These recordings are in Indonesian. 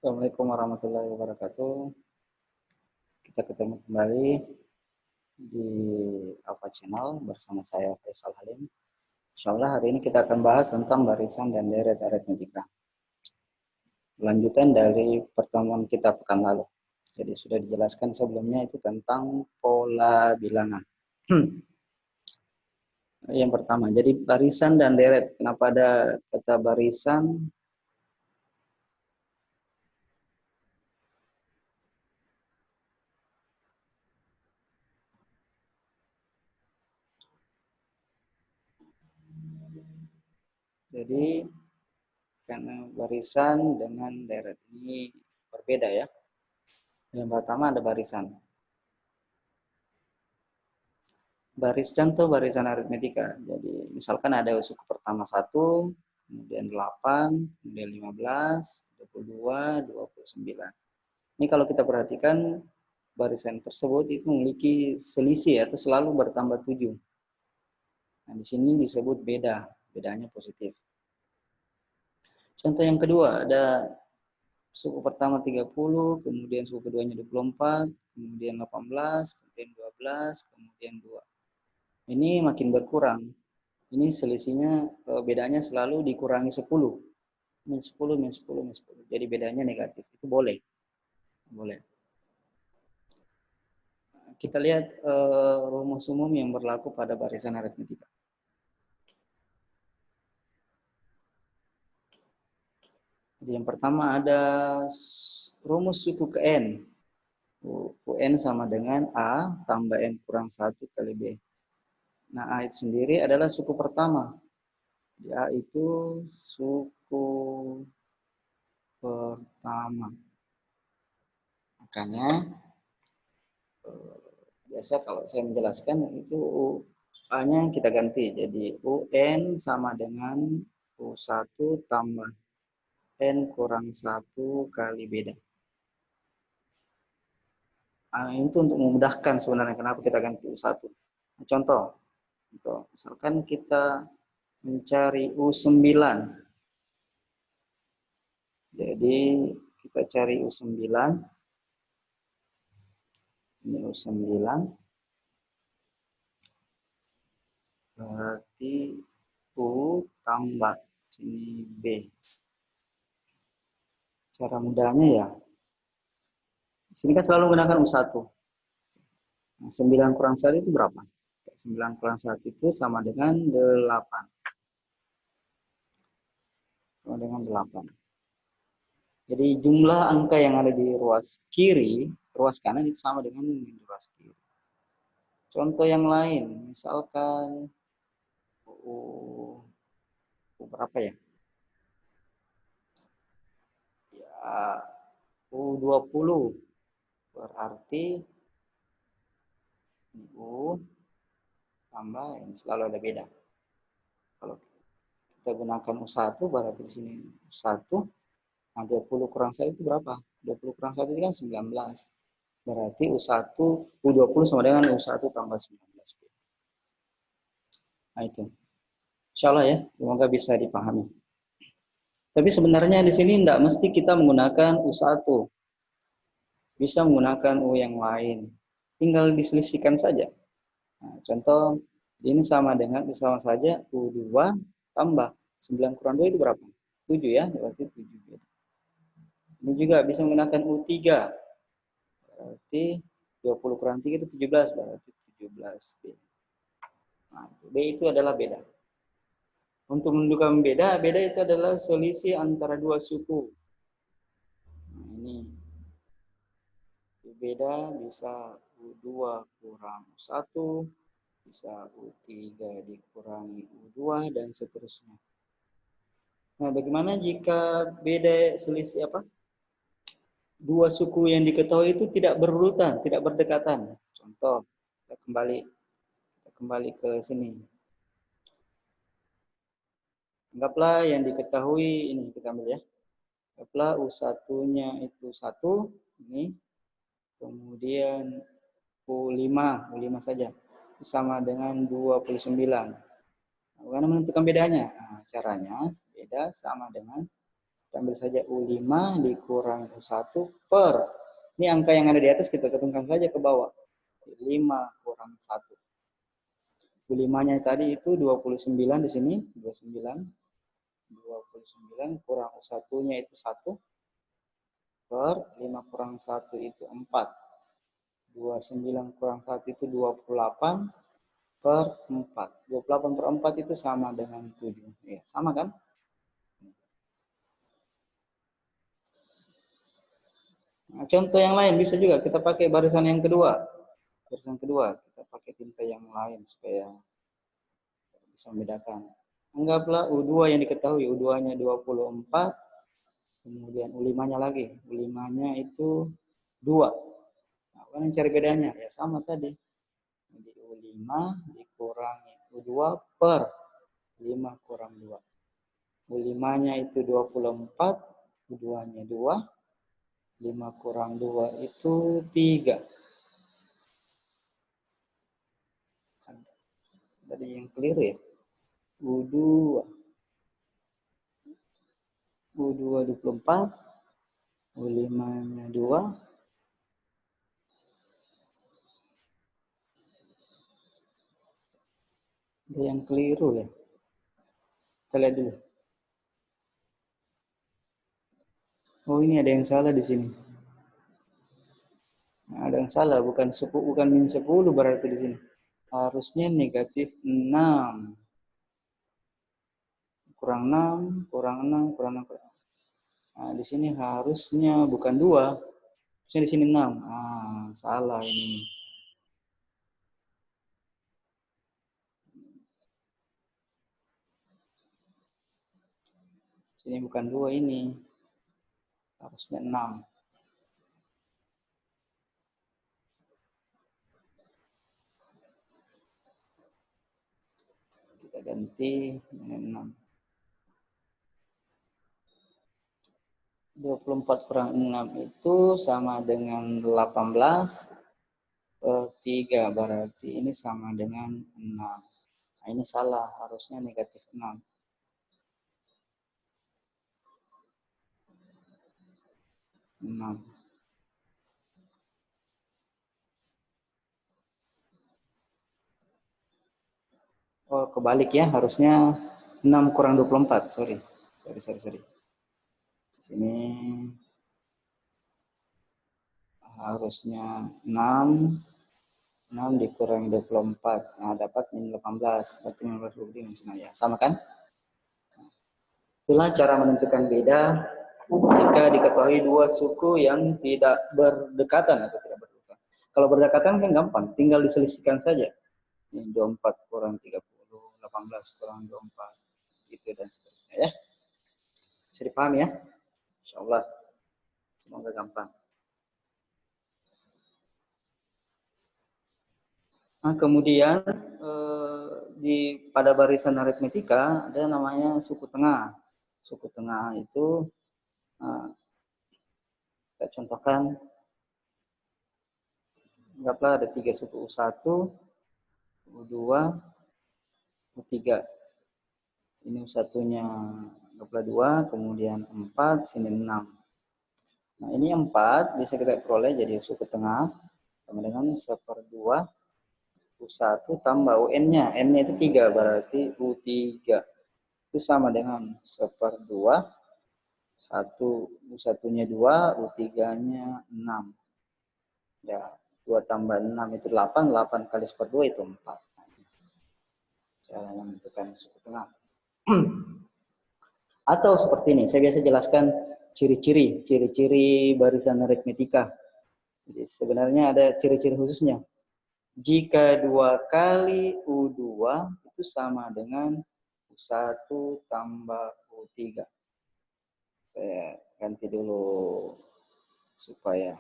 Assalamualaikum warahmatullahi wabarakatuh. Kita ketemu kembali di Alpha Channel bersama saya Faisal Halim. Insyaallah hari ini kita akan bahas tentang barisan dan deret aritmetika. Lanjutan dari pertemuan kita pekan lalu. Jadi sudah dijelaskan sebelumnya itu tentang pola bilangan. Yang pertama, jadi barisan dan deret. Kenapa ada kata barisan? Jadi karena barisan dengan deret ini berbeda ya. Yang pertama ada barisan. Barisan aritmetika. Jadi misalkan ada suku pertama 1, kemudian 8, kemudian 15, 22, 29. Ini kalau kita perhatikan barisan tersebut itu memiliki selisih atau selalu bertambah 7. Nah, di sini disebut beda, bedanya positif. Contoh yang kedua, ada suku pertama 30, kemudian suku keduanya 24, kemudian 18, kemudian 12, kemudian 2. Ini makin berkurang. Ini selisihnya, bedanya selalu dikurangi 10. Min 10, min 10, min 10. Jadi bedanya negatif. Itu boleh. Boleh. Kita lihat rumus umum yang berlaku pada barisan aritmetika. Jadi yang pertama ada rumus suku ke N. UN sama dengan A tambah N kurang 1 kali B. Nah, A itu sendiri adalah suku pertama. A itu suku pertama. Makanya biasa kalau saya menjelaskan itu A-nya kita ganti. Jadi UN sama dengan U1 tambah N kurang 1 kali beda. Itu untuk memudahkan sebenarnya kenapa kita ganti U1. Nah, contoh, misalkan kita mencari U9. Jadi kita cari U9. Ini U9. Berarti U tambah sini B. Cara mudahnya ya. Sini kan selalu menggunakan U1. Nah, 9 kurang 1 itu berapa? 9 kurang 1 itu sama dengan 8. Sama dengan 8. Jadi jumlah angka yang ada di ruas kiri, ruas kanan itu sama dengan ruas kiri. Contoh yang lain, misalkan berapa ya? Ya, U20 berarti U tambah ini selalu ada beda. Kalau kita gunakan U1 berarti di sini U1, nah 20 kurang 1 itu berapa? 20 kurang 1 itu kan 19. Berarti U1, U20 sama dengan U1 tambah 19. Nah itu. Insyaallah ya, semoga bisa dipahami. Tapi sebenarnya di sini tidak mesti kita menggunakan U1. Bisa menggunakan U yang lain. Tinggal diselisihkan saja. Nah, contoh ini sama saja U2 tambah 9 kurang 2 itu berapa? 7 ya, berarti 7. Ini juga bisa menggunakan U3. Berarti 20 kurang 3 itu 17, berarti 17B. Nah, B itu adalah beda. Untuk menunjukkan beda itu adalah selisih antara dua suku. Nah, ini. Beda bisa U2 kurang U1, bisa U3 dikurangi U2, dan seterusnya. Nah, bagaimana jika beda selisih apa? Dua suku yang diketahui itu tidak berurutan, tidak berdekatan. Contoh, kita kembali ke sini. Anggaplah yang diketahui ini kita ambil ya. Anggaplah U1-nya itu 1, ini. Kemudian U5 saja. Sama dengan 29. Bagaimana menentukan bedanya? Nah, caranya beda sama dengan Kita ambil saja U5 dikurang U1 per. Ini angka yang ada di atas kita turunkan saja ke bawah. 5 kurang 1. U5-nya tadi itu 29 di sini. 29 kurang U1-nya itu 1. Per 5 kurang 1 itu 4. 29 kurang 1 itu 28 per 4. 28 per 4 itu sama dengan 7. Ya, sama kan? Nah, contoh yang lain bisa juga kita pakai barisan yang kedua. Barisan kedua kita pakai tinta yang lain supaya bisa membedakan. Anggaplah U2 yang diketahui, U2-nya 24, kemudian U5-nya lagi. U5-nya itu 2. Nah, kan cari bedanya? Ya sama tadi. Jadi U5 dikurangi U2 per 5 kurang 2. U5-nya itu 24, U2-nya 2. 5 kurang 2 itu 3. Tadi yang keliru ya. U2. U2 24. U5-nya 2. Ada yang keliru ya. Kita lihat dulu. Oh, ini ada yang salah di sini. Nah, ada yang salah, bukan min 10 berarti di sini. Harusnya negatif 6. Kurang 6, kurang 6, kurang 6. Nah, di sini harusnya bukan 2. Harusnya di sini 6. Ah, salah ini. Sini bukan 2 ini. Harusnya 6. Kita ganti dengan 6. 24 kurang 6 itu sama dengan 18 per 3. Berarti ini sama dengan 6. Nah, ini salah. Harusnya negatif 6. 6. Oh, kebalik ya. Harusnya 6 kurang 24. Sorry. Sini harusnya 6 dikurangi 24. Nah, dapat min 18. Berarti 15 ya. Sama kan? Itulah cara menentukan beda jika diketahui dua suku yang tidak berdekatan atau tidak berdekatan. Kalau berdekatan kan gampang, tinggal diselisihkan saja. 24 kurang 30, 18 kurang 24, gitu dan seterusnya ya. Bisa dipahami ya? Insya Allah. Semoga gampang. Nah, kemudian pada barisan aritmetika ada namanya suku tengah. Suku tengah itu kita contohkan, anggaplah ada 3 suku U1, U2, U3. Ini U1-nya anggaplah 2, kemudian 4, sini 6. Nah, ini 4 bisa kita peroleh jadi suku tengah sama dengan 1/2 U1 tambah UN-nya. N-nya itu 3, berarti U3. Itu sama dengan 1/2. 1, U1-nya 2, U3-nya 6. Ya, 2 tambah 6 itu 8, 8 kali 1/2 itu 4. Cara menentukan suku tengah. Atau seperti ini, saya biasa jelaskan ciri-ciri barisan aritmetika. Jadi sebenarnya ada ciri-ciri khususnya. Jika 2 kali U2 itu sama dengan U1 tambah U3. Saya ganti dulu supaya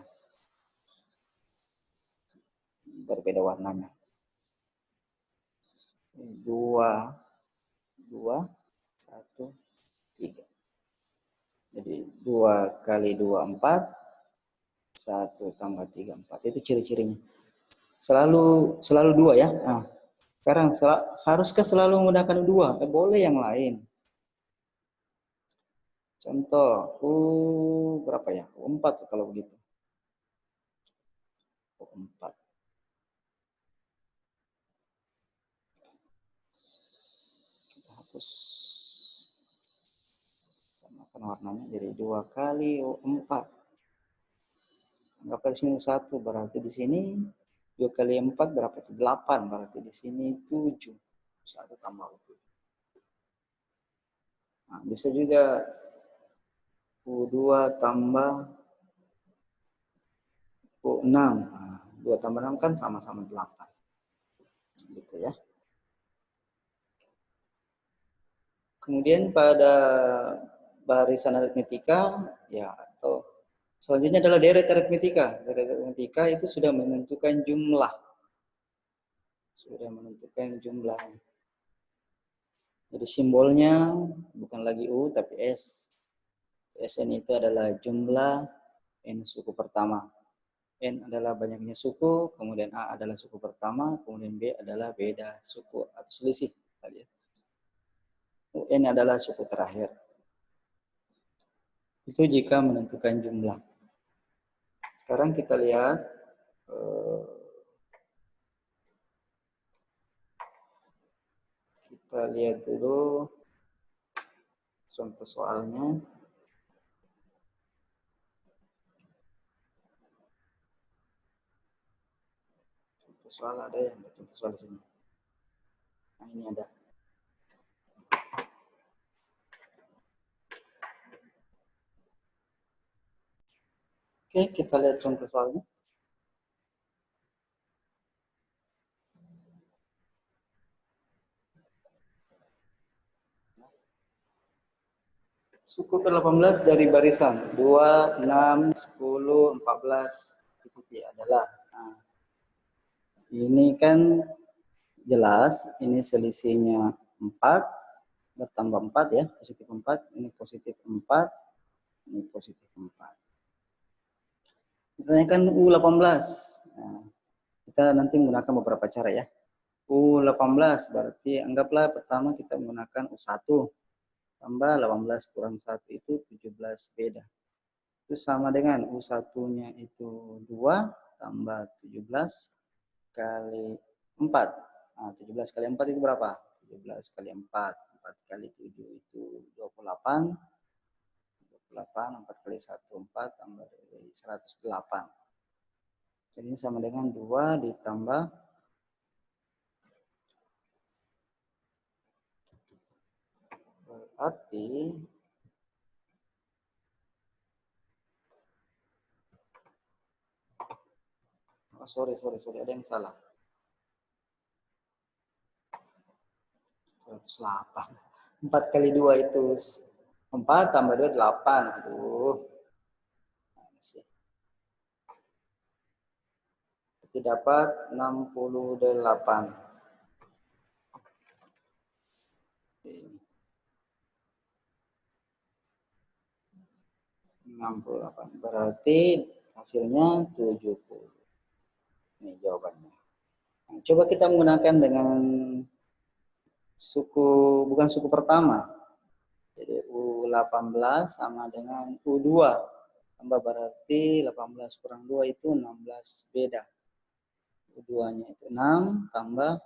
berbeda warnanya. 2, 1, 3. Jadi 2 kali 2, 4. 1 tambah 3, 4. Itu ciri-cirinya. Selalu 2 ya. Nah, sekarang haruskah selalu menggunakan 2? Boleh yang lain. Contoh, berapa ya? U4 kalau begitu. U4. Kita hapus. Samakan warnanya jadi 2 kali U4. Anggap di sini 1, berarti di sini 2 kali 4 berapa? 8, berarti di sini 7. 1 tambah 7. Nah, bisa juga U2 tambah U6. Nah, 2 tambah 6 kan sama-sama 8. Gitu ya. Kemudian pada barisan aritmetika, ya, atau selanjutnya adalah deret aritmetika. Deret aritmetika itu sudah menentukan jumlah. Sudah menentukan jumlah. Jadi simbolnya bukan lagi U, tapi S. Sn itu adalah jumlah N suku pertama. N adalah banyaknya suku, kemudian A adalah suku pertama, kemudian B adalah beda suku atau selisih. N adalah suku terakhir. Itu jika menentukan jumlah. Sekarang kita lihat dulu contoh soalnya. Contoh soal ada yang contoh soal di sini. Nah, ini ada. Oke, kita lihat contoh soalnya. Suku ke-18 dari barisan 2, 6, 10, 14 ikuti adalah. Nah, ini kan jelas, ini selisihnya 4, bertambah 4 ya, positif 4, ini positif 4, ini positif 4. Ditanyakan U18. Nah, kita nanti menggunakan beberapa cara ya. U18 berarti anggaplah pertama kita menggunakan U1. Tambah 18 kurang 1 itu 17 beda. Itu sama dengan U1-nya itu 2 tambah 17 kali 4. Nah, 17 kali 4 itu berapa? 17 kali 4. 4 kali 7 itu 28. 28, 4 kali 1, 4 tambah 108. Jadi ini sama dengan 2 ditambah berarti sorry, ada yang salah. 108. 4 kali 2 itu 4 tambah 2 8. Aduh. Berarti dapat 68. 68. Berarti hasilnya 70. Ini jawabannya. Nah, coba kita menggunakan dengan suku, bukan suku pertama. Jadi U18 sama dengan U2. Tambah berarti 18 kurang 2 itu 16 beda. U2-nya itu 6 tambah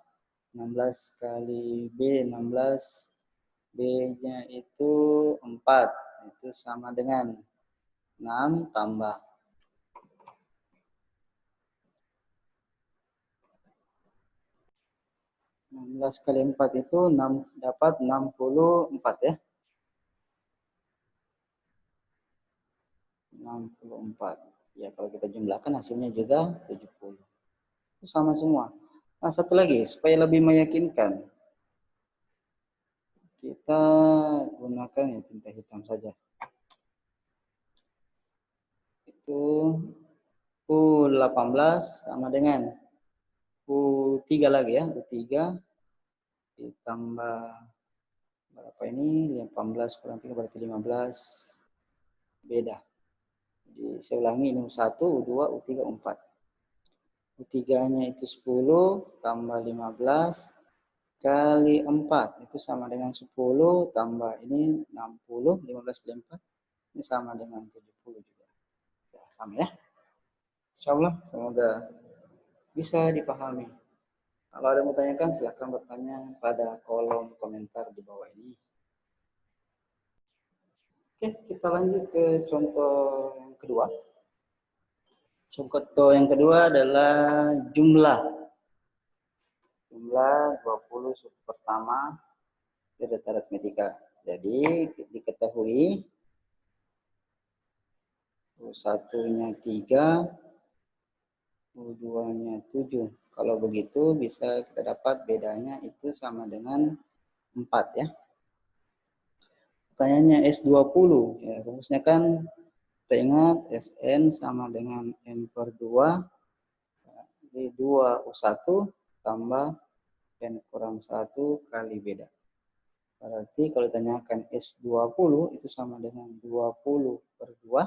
16 kali B, 16. B-nya itu 4. Itu sama dengan 6 tambah 16 kali 4 itu 6, dapat 64 ya. 64. Ya, kalau kita jumlahkan hasilnya juga 70. Itu sama semua. Nah, satu lagi supaya lebih meyakinkan. Kita gunakan ya tinta hitam saja. Itu U18 sama dengan U3 lagi ya. U3 ditambah berapa ini? 18 kurang 3 berarti 15. Beda. Jadi saya ulangi, ini U1, U2, U3, U4. U3-nya itu 10 tambah 15 kali 4 itu sama dengan 10 tambah ini 60, 15 kali 4 ini sama dengan 70 juga. Ya, sama ya. Insyaallah semoga bisa dipahami. Kalau ada yang mau tanyakan silahkan bertanya pada kolom komentar di bawah ini. Oke, kita lanjut ke contoh yang kedua. Contoh yang kedua adalah jumlah. Jumlah 20 sub pertama dari data aritmetika. Jadi diketahui U1-nya 3, U2-nya 7. Kalau begitu bisa kita dapat bedanya itu sama dengan 4 ya. Pertanyaannya S20. Ya, rumusnya kan kita ingat Sn sama dengan N per 2. Jadi 2U1 tambah N kurang 1 kali beda. Berarti kalau ditanyakan S20 itu sama dengan 20 per 2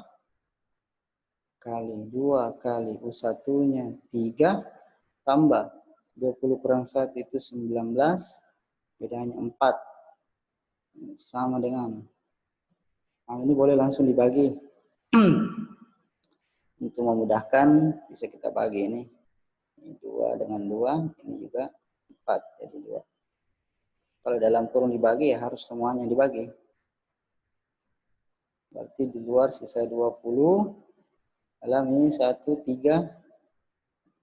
kali 2 kali U1-nya 3 tambah 20 kurang 1 itu 19, bedanya 4. Sama dengan, nah ini boleh langsung dibagi. Untuk memudahkan bisa kita bagi ini 2 dengan 2, ini juga 4, jadi 2. Kalau dalam kurung dibagi ya harus semuanya dibagi. Berarti di luar sisa 20, dalam ini 1, 3,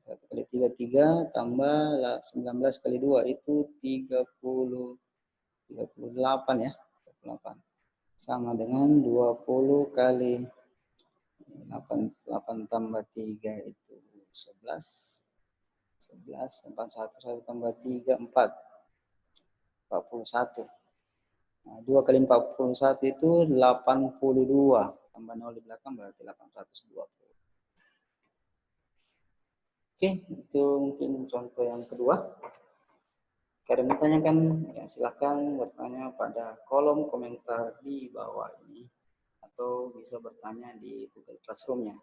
1 kali 3, 3, tambah 19 kali 2, itu 38 ya. 38. Sama dengan 20 kali 8 tambah 3 itu 11. 11 tambah 1 tambah 3, 4. 41. Nah, 2 kali 41 itu 82. Tambah 0 di belakang berarti 820. Oke, itu mungkin contoh yang kedua. Kalau mau tanyakan, ya silahkan bertanya pada kolom komentar di bawah ini. Atau bisa bertanya di Google Classroom-nya.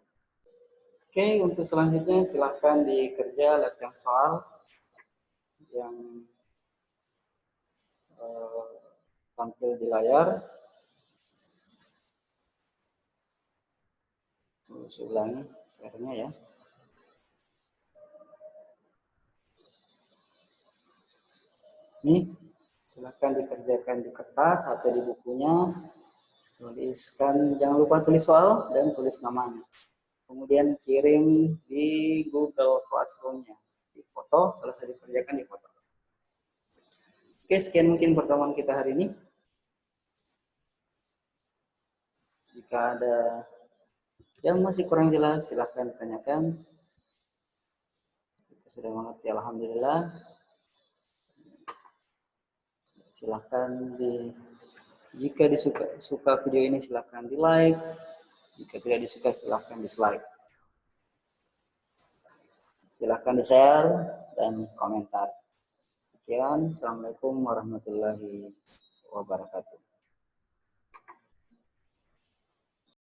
Oke, untuk selanjutnya silahkan dikerja latihan soal yang tampil di layar. Saya ulangi share-nya ya. Ini silahkan dikerjakan di kertas atau di bukunya. Tuliskan, jangan lupa tulis soal dan tulis namanya. Kemudian kirim di Google Classroom-nya. Di foto, selesai dikerjakan di foto. Oke, sekian mungkin pertemuan kita hari ini. Jika ada yang masih kurang jelas, silahkan tanyakan. Kita sudah mengerti, alhamdulillah. Silahkan jika suka video ini silahkan di like. Jika tidak disuka silahkan dislike. Silahkan di share dan komentar. Sekian, assalamualaikum warahmatullahi wabarakatuh.